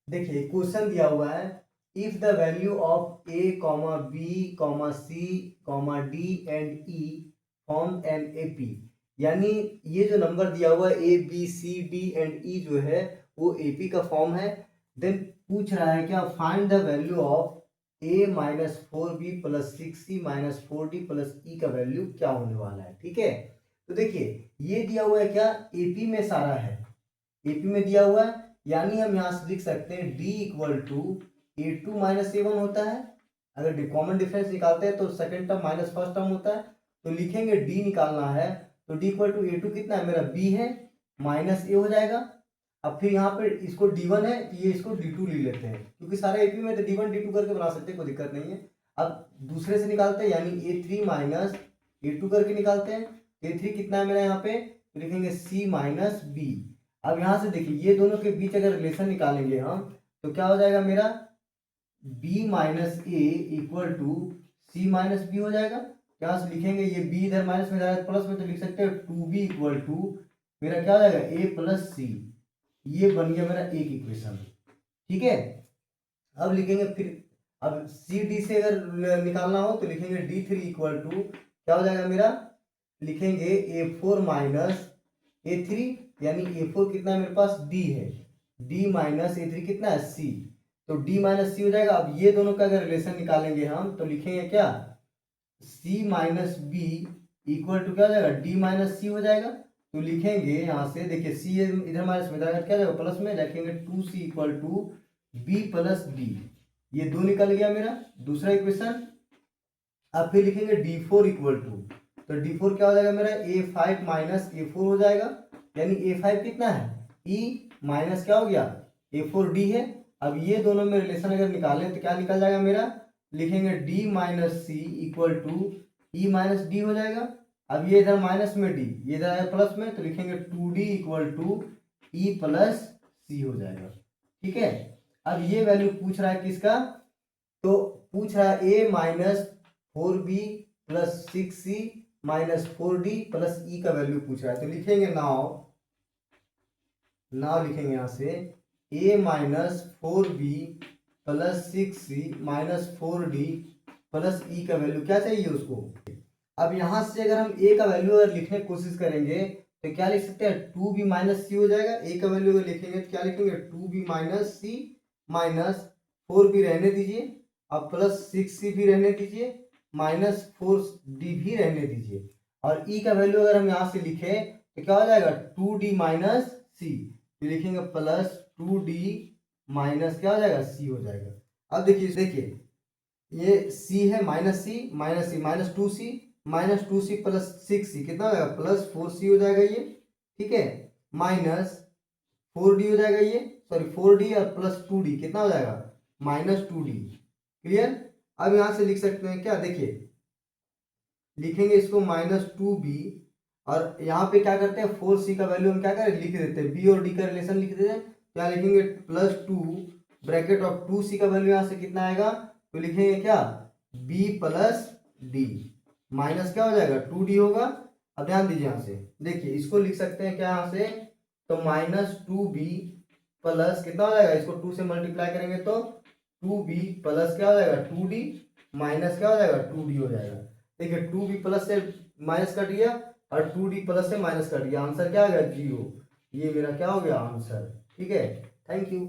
देखिए क्वेश्चन दिया हुआ है, if the value of A comma B comma C comma D and E form an A P, यानी ये जो नंबर दिया हुआ है A B C D and E जो है वो ए पी का फॉर्म है। देन पूछ रहा है क्या, find the value of A minus four B plus six C minus four D plus E का वैल्यू क्या होने वाला है। ठीक है, तो देखिए ये दिया हुआ है क्या, एपी में सारा है, एपी में दिया हुआ है, यानी हम यहाँ से लिख सकते हैं d equal to a two minus a one होता है। अगर कॉमन डिफरेंस निकालते हैं तो second term minus first term होता है, तो लिखेंगे डी निकालना है तो d equal to a two कितना है मेरा बी है माइनस ए हो जाएगा। अब फिर यहाँ पे इसको d1 है तो ये इसको d2 ले लेते हैं, क्योंकि सारा एपी में तो d1 d2 करके बना सकते हैं, कोई दिक्कत नहीं है। अब दूसरे से निकालते हैं, यानी a3 माइनस a2 करके निकालते हैं। a3 कितना है मेरा यहाँ पे, तो लिखेंगे c माइनस बी। अब यहाँ से देखिए ये दोनों के बीच अगर रिलेशन निकालेंगे हम तो क्या हो जाएगा मेरा, b minus a equal to c minus b हो जाएगा। यहाँ से लिखेंगे ये b इधर माइनस में जाएगा प्लस में, तो लिख सकते हैं 2b इक्वल टू मेरा क्या हो जाएगा a प्लस सी। ये बन गया मेरा एक इक्वेशन। ठीक है, अब लिखेंगे फिर, अब सी डी से अगर निकालना हो तो लिखेंगे डी थ्री इक्वल टू क्या हो जाएगा मेरा, लिखेंगे ए फोर माइनस ए थ्री, यानी ए फोर कितना है मेरे पास डी है, डी माइनस ए थ्री कितना है सी, तो डी माइनस सी हो जाएगा। अब ये दोनों का अगर रिलेशन निकालेंगे हम तो लिखेंगे क्या, सी माइनस बी इक्वल टू क्या हो जाएगा डी माइनस सी हो जाएगा। तो लिखेंगे यहाँ से, देखिए सी इधर माइनस में जाएगा क्या जाएगा प्लस में, लिखेंगे two c equal to b plus d, ये दो निकल गया मेरा दूसरा इक्वेशन। अब फिर लिखेंगे डी फोर इक्वल टू, तो डी फोर क्या हो जाएगा मेरा ए फाइव माइनस ए फोर हो जाएगा, यानी ए फाइव कितना है ई माइनस क्या हो गया ए फोर डी है। अब ये दोनों में रिलेशन अगर निकालें तो क्या निकल जाएगा मेरा, लिखेंगे d minus c equal to e minus d हो जाएगा। अब ये इधर माइनस में डी, ये इधर आया प्लस में, तो लिखेंगे two D equal to E plus C हो जाएगा। ठीक है, अब ये वैल्यू पूछ रहा है किसका, तो पूछ रहा है A minus four B plus six C minus four D plus E का वैल्यू पूछ रहा है। तो लिखेंगे नाउ लिखेंगे यहां से A minus four B plus six C minus four D plus E का वैल्यू क्या चाहिए उसको। अब यहां से अगर हम ए का वैल्यू अगर लिखने की कोशिश करेंगे तो क्या लिख सकते हैं, टू बी माइनस सी हो जाएगा। ए का वैल्यू अगर लिखेंगे तो क्या लिखेंगे टू बी माइनस सी माइनस फोर बी रहने दीजिए, अब प्लस सिक्स सी भी रहने दीजिए, माइनस फोर डी भी रहने दीजिए। और ई का वैल्यू अगर हम यहाँ से लिखे तो क्या हो जाएगा टू डी माइनस सी, तो लिखेंगे प्लस टू डी माइनस क्या हो जाएगा सी हो जाएगा। अब देखिए ये c है माइनस सी minus two C plus six C कितना हो जाएगा प्लस फोर सी हो जाएगा ये। ठीक है, माइनस फोर डी हो जाएगा ये, सॉरी फोर डी और प्लस टू डी कितना हो जाएगा माइनस टू डी। क्लियर, अब यहां से लिख सकते हैं क्या, देखिए लिखेंगे इसको माइनस टू बी, और यहाँ पे क्या करते हैं फोर सी का वैल्यू हम क्या करें लिख देते हैं, बी और डी का रिलेशन लिख देते हैं। क्या लिखेंगे plus two bracket of two C का वैल्यू यहाँ से कितना आएगा, तो लिखेंगे क्या b प्लस डी माइनस क्या हो जाएगा टू डी होगा। अब ध्यान दीजिए यहाँ से, देखिए इसको लिख सकते हैं क्या यहाँ से, तो माइनस टू बी प्लस कितना हो जाएगा, इसको टू से मल्टीप्लाई करेंगे तो टू बी प्लस क्या हो जाएगा टू डी माइनस क्या हो जाएगा टू डी हो जाएगा। देखिए टू बी प्लस से माइनस कट गया और टू डी प्लस से माइनस कट गया, आंसर क्या आ गया जीरो। ये मेरा क्या हो गया आंसर। ठीक है, थैंक यू।